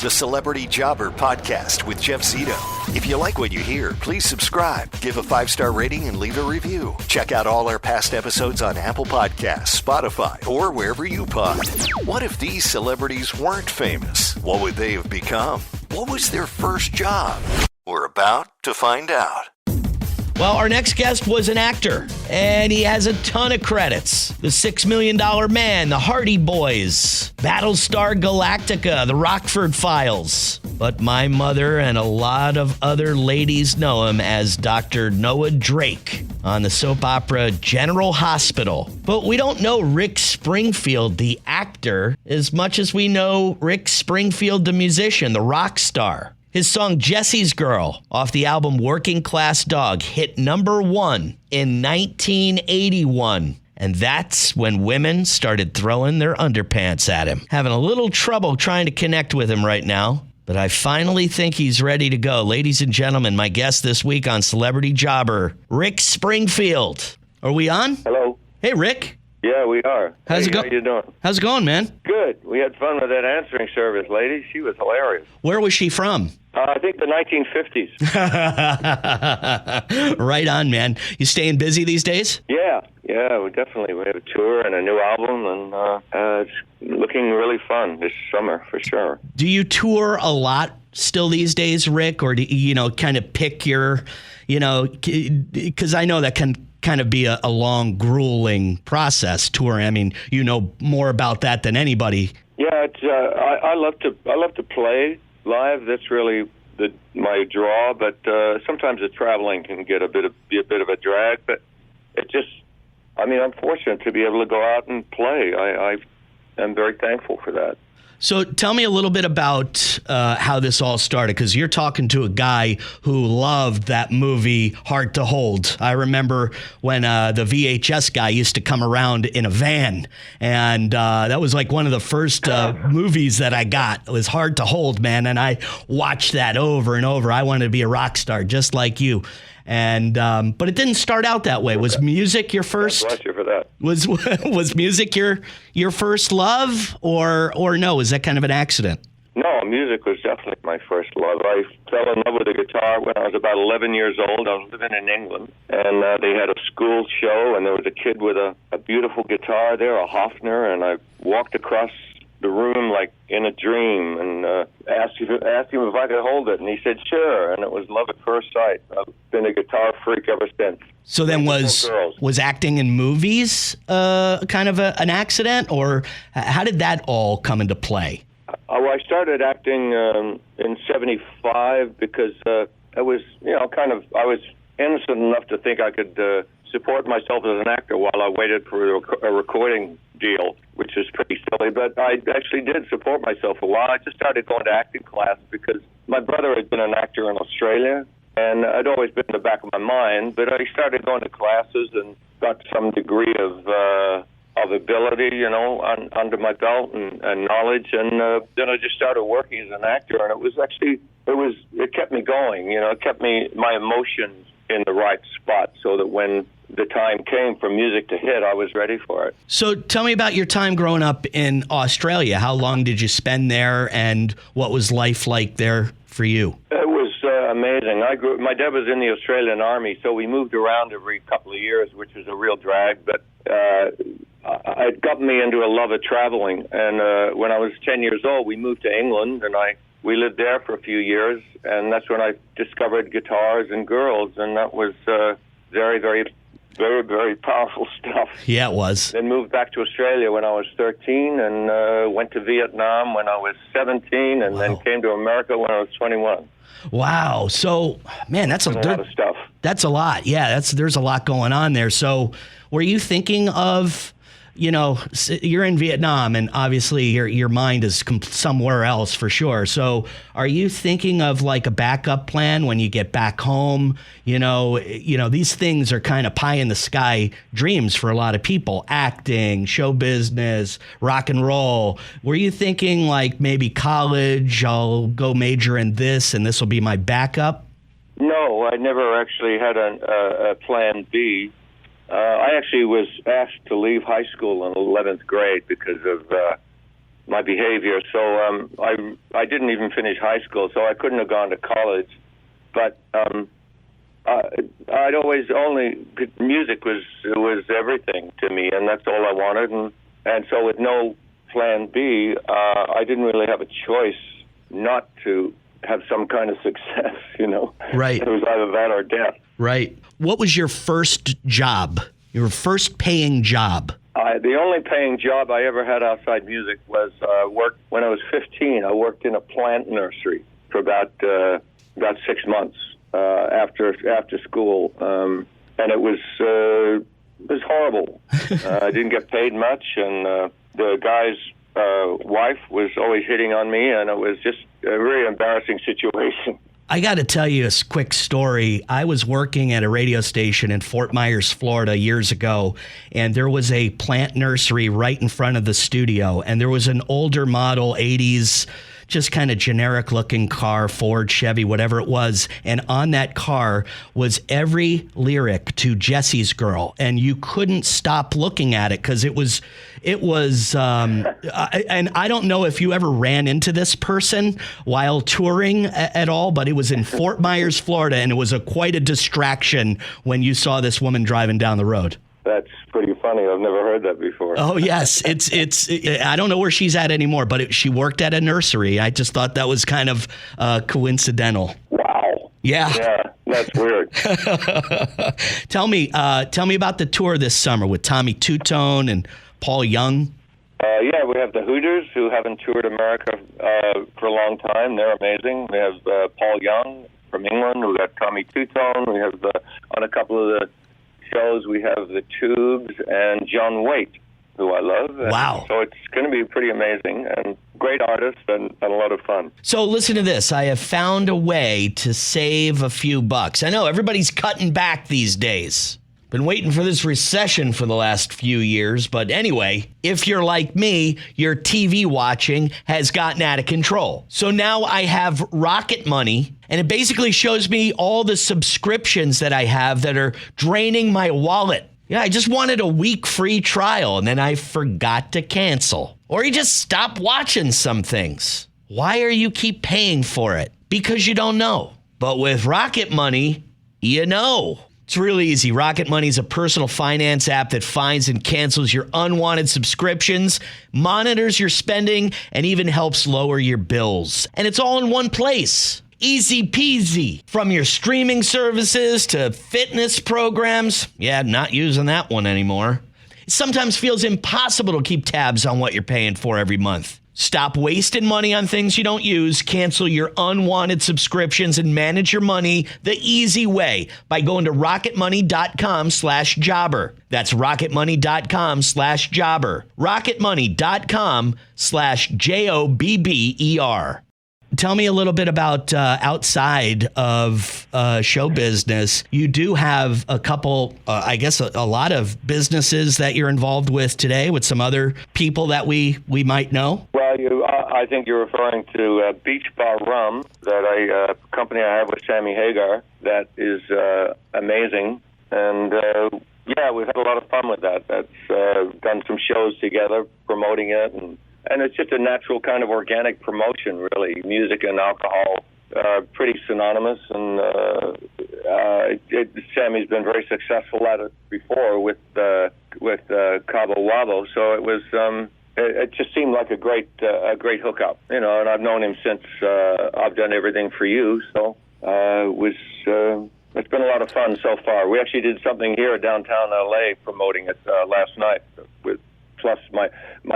the Celebrity Jobber Podcast with Jeff Zito. If you like what you hear, please subscribe, give a 5-star rating, and leave a review. Check out all our past episodes on Apple Podcasts, Spotify, or wherever you pod. What if these celebrities weren't famous? What would they have become? What was their first job? We're about to find out. Well, our next guest was an actor, and he has a ton of credits. The $6 Million Man, The Hardy Boys, Battlestar Galactica, The Rockford Files. But my mother and a lot of other ladies know him as Dr. Noah Drake on the soap opera General Hospital. But we don't know Rick Springfield, the actor, as much as we know Rick Springfield, the musician, the rock star. His song Jesse's Girl off the album Working Class Dog hit #1 in 1981. And that's when women started throwing their underpants at him. Having a little trouble trying to connect with him right now, but I finally think he's ready to go. Ladies and gentlemen, my guest this week on Celebrity Jobber, Rick Springfield. Are we on? Hello. Hey, Rick. Yeah, we are. How's it How going? you doing? How's it going, man? Good. We had fun with that answering service lady. She was hilarious. Where was she from? I think the 1950s. Right on, man. You staying busy these days? Yeah, we definitely. We have a tour and a new album, and it's looking really fun this summer for sure. Do you tour a lot still these days, Rick, or do you kind of pick your, because I know that can kind of be a long, grueling process touring. I mean, you know more about that than anybody. Yeah, it's, I love to play live. That's really my draw. But sometimes the traveling can be a bit of a drag. But I'm fortunate to be able to go out and play. I'm very thankful for that. So tell me a little bit about how this all started, because you're talking to a guy who loved that movie Hard to Hold. I remember when the VHS guy used to come around in a van, and that was like one of the first movies that I got. It was Hard to Hold, man, and I watched that over and over. I wanted to be a rock star just like you. And but it didn't start out that way. Was music your first? Bless you for that. Was music your first love, or no? Was that kind of an accident? No, music was definitely my first love. I fell in love with the guitar when I was about 11 years old. I was living in England, and they had a school show, and there was a kid with a beautiful guitar there, a Hofner, and I walked across the room like in a dream and asked him if I could hold it, and he said sure, and it was love at first sight. I've been a guitar freak ever since. So then was acting in movies kind of an accident, or how did that all come into play? I started acting in '75 because I was innocent enough to think I could support myself as an actor while I waited for a recording deal, which is pretty silly, but I actually did support myself a while. I just started going to acting class because my brother had been an actor in Australia, and I'd always been in the back of my mind, but I started going to classes and got some degree of ability, under my belt and knowledge, and then I just started working as an actor, and it kept me going, it kept my emotions in the right spot so that when the time came for music to hit, I was ready for it. So tell me about your time growing up in Australia. How long did you spend there, and what was life like there for you? It was amazing. My dad was in the Australian Army, so we moved around every couple of years, which was a real drag, but it got me into a love of traveling. And when I was 10 years old, we moved to England, and we lived there for a few years, and that's when I discovered guitars and girls, and that was very, very, very, very powerful stuff. Yeah, it was. Then moved back to Australia when I was 13, and went to Vietnam when I was 17, and then came to America when I was 21. Wow. So, man, that's a lot of stuff. That's a lot. Yeah, there's a lot going on there. So, were you thinking of, you're in Vietnam, and obviously your mind is somewhere else for sure. So, are you thinking of like a backup plan when you get back home? These things are kind of pie in the sky dreams for a lot of people. Acting, show business, rock and roll. Were you thinking like maybe college, I'll go major in this, and this will be my backup? No, I never actually had a plan B. I actually was asked to leave high school in 11th grade because of my behavior. So I didn't even finish high school, so I couldn't have gone to college. But I'd always music was everything to me, and that's all I wanted. And so with no plan B, I didn't really have a choice not to have some kind of success, Right. It was either that or death. Right. What was your first job, your first paying job? The only paying job I ever had outside music was work when I was 15. I worked in a plant nursery for about 6 months after school, and it was horrible. I didn't get paid much, and the guy's wife was always hitting on me, and it was just a very embarrassing situation. I got to tell you a quick story. I was working at a radio station in Fort Myers, Florida years ago, and there was a plant nursery right in front of the studio, and there was an older model 80s, just kind of generic looking car, Ford, Chevy, whatever it was. And on that car was every lyric to Jesse's Girl. And you couldn't stop looking at it because it was, and I don't know if you ever ran into this person while touring at all, but it was in Fort Myers, Florida. And it was quite a distraction when you saw this woman driving down the road. That's pretty funny. I've never heard that before. Oh, yes. I don't know where she's at anymore, but she worked at a nursery. I just thought that was kind of coincidental. Wow. Yeah. Yeah, that's weird. Tell me about the tour this summer with Tommy Two-Tone and Paul Young. Yeah, we have the Hooters, who haven't toured America for a long time. They're amazing. We have Paul Young from England. We've got Tommy Two-Tone. We have on a couple of the shows, we have the Tubes and John Waite, who I love. Wow. So it's going to be pretty amazing and great artists and a lot of fun. So listen to this. I have found a way to save a few bucks. I know everybody's cutting back these days. Been waiting for this recession for the last few years. But anyway, if you're like me, your TV watching has gotten out of control. So now I have Rocket Money, and it basically shows me all the subscriptions that I have that are draining my wallet. Yeah, I just wanted a week free trial, and then I forgot to cancel. Or you just stop watching some things. Why are you keep paying for it? Because you don't know. But with Rocket Money, you know. It's really easy. Rocket Money is a personal finance app that finds and cancels your unwanted subscriptions, monitors your spending, and even helps lower your bills. And it's all in one place. Easy peasy. From your streaming services to fitness programs. Yeah, not using that one anymore. It sometimes feels impossible to keep tabs on what you're paying for every month. Stop wasting money on things you don't use, cancel your unwanted subscriptions, and manage your money the easy way by going to rocketmoney.com/jobber. That's rocketmoney.com/jobber. rocketmoney.com/jobber. Tell me a little bit about outside of show business. You do have a couple, I guess a lot of businesses that you're involved with today with some other people that we might know. Well, I think you're referring to Beach Bar Rum, that company I have with Sammy Hagar, that is amazing. And yeah, we've had a lot of fun with that. That's done some shows together, promoting it, and it's just a natural kind of organic promotion, really. Music and alcohol pretty synonymous, and Sammy's been very successful at it before with Cabo Wabo. So it was it just seemed like a great hookup, and I've known him since I've done everything for you. So it's been a lot of fun so far. We actually did something here downtown LA promoting it last night with. Plus my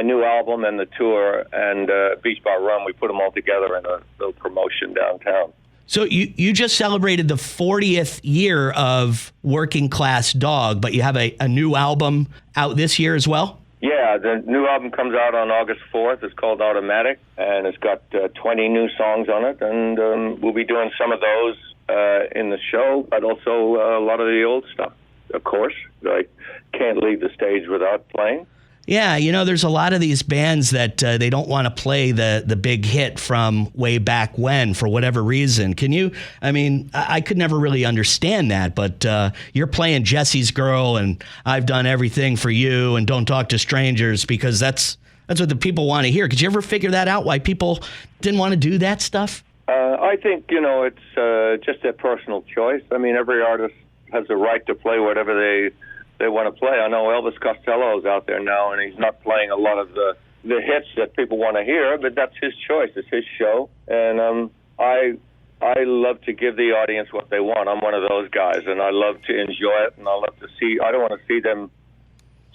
new album and the tour and Beach Bar Rum, we put them all together in a little promotion downtown. So you just celebrated the 40th year of Working Class Dog, but you have a new album out this year as well? Yeah, the new album comes out on August 4th. It's called Automatic, and it's got 20 new songs on it, and we'll be doing some of those in the show, but also a lot of the old stuff, of course. I can't leave the stage without playing. Yeah, there's a lot of these bands that they don't want to play the big hit from way back when for whatever reason. I could never really understand that, but you're playing Jesse's Girl and I've Done Everything for You and Don't Talk to Strangers because that's That's what the people want to hear. Could you ever figure that out, why people didn't want to do that stuff? I think, it's just their personal choice. I mean, every artist has a right to play whatever they want to play. I know Elvis Costello's out there now, and he's not playing a lot of the hits that people want to hear, but that's his choice. It's his show. And I love to give the audience what they want. I'm one of those guys, and I love to enjoy it, and I love to see. I don't want to see them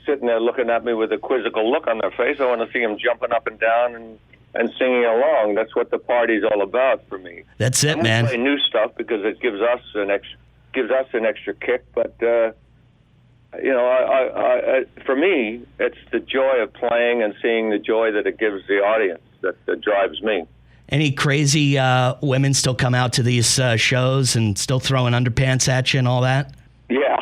sitting there looking at me with a quizzical look on their face. I want to see them jumping up and down and singing along. That's what the party's all about for me. That's it, man. I play new stuff because it gives us an extra kick. But for me, it's the joy of playing and seeing the joy that it gives the audience that drives me. Any crazy women still come out to these shows and still throwing underpants at you and all that? Yeah.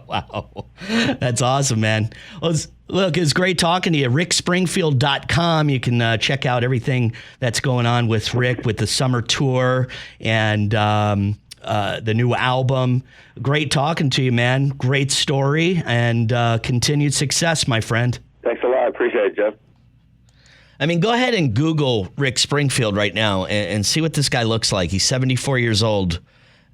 Wow. That's awesome, man. Well, look, it's great talking to you. RickSpringfield.com. You can check out everything that's going on with Rick with the summer tour and the new album. Great talking to you, man. Great story and continued success, my friend. Thanks a lot. I appreciate it, Jeff. I mean, go ahead and Google Rick Springfield right now and see what this guy looks like. He's 74 years old.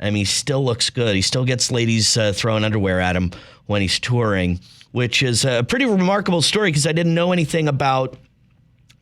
I mean, he still looks good. He still gets ladies throwing underwear at him when he's touring, which is a pretty remarkable story because I didn't know anything about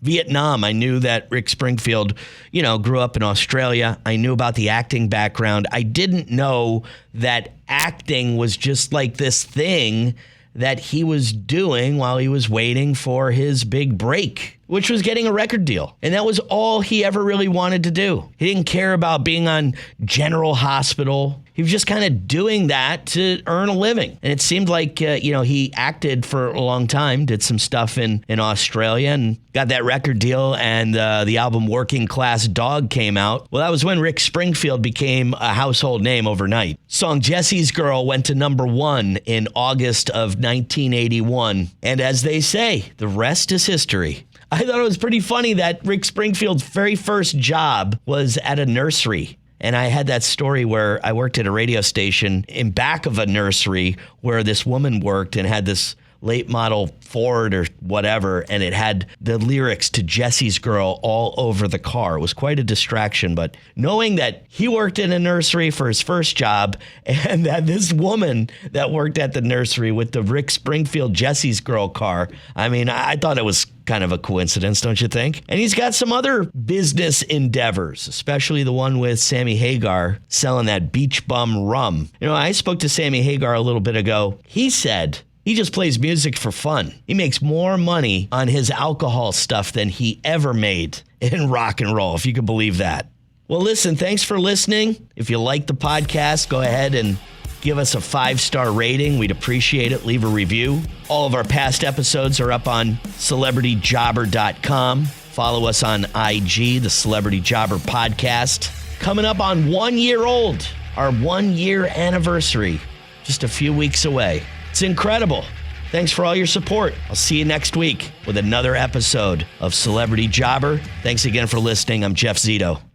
Vietnam. I knew that Rick Springfield, grew up in Australia. I knew about the acting background. I didn't know that acting was just like this thing that he was doing while he was waiting for his big break, which was getting a record deal. And that was all he ever really wanted to do. He didn't care about being on General Hospital. He was just kind of doing that to earn a living. And it seemed like, he acted for a long time, did some stuff in Australia and got that record deal. And the album Working Class Dog came out. Well, that was when Rick Springfield became a household name overnight. Song Jesse's Girl went to #1 in August of 1981. And as they say, the rest is history. I thought it was pretty funny that Rick Springfield's very first job was at a nursery. And I had that story where I worked at a radio station in back of a nursery where this woman worked and had this late model Ford or whatever, and it had the lyrics to Jesse's Girl all over the car. It was quite a distraction, but knowing that he worked in a nursery for his first job and that this woman that worked at the nursery with the Rick Springfield Jesse's Girl car, I mean, I thought it was kind of a coincidence, don't you think? And he's got some other business endeavors, especially the one with Sammy Hagar selling that beach bum rum. I spoke to Sammy Hagar a little bit ago. He said he just plays music for fun. He makes more money on his alcohol stuff than he ever made in rock and roll, if you can believe that. Well, listen, thanks for listening. If you like the podcast, go ahead and give us a 5-star rating. We'd appreciate it. Leave a review. All of our past episodes are up on CelebrityJobber.com. Follow us on IG, the Celebrity Jobber Podcast. Coming up on 1 year old, our 1 year anniversary, just a few weeks away. It's incredible. Thanks for all your support. I'll see you next week with another episode of Celebrity Jobber. Thanks again for listening. I'm Jeff Zito.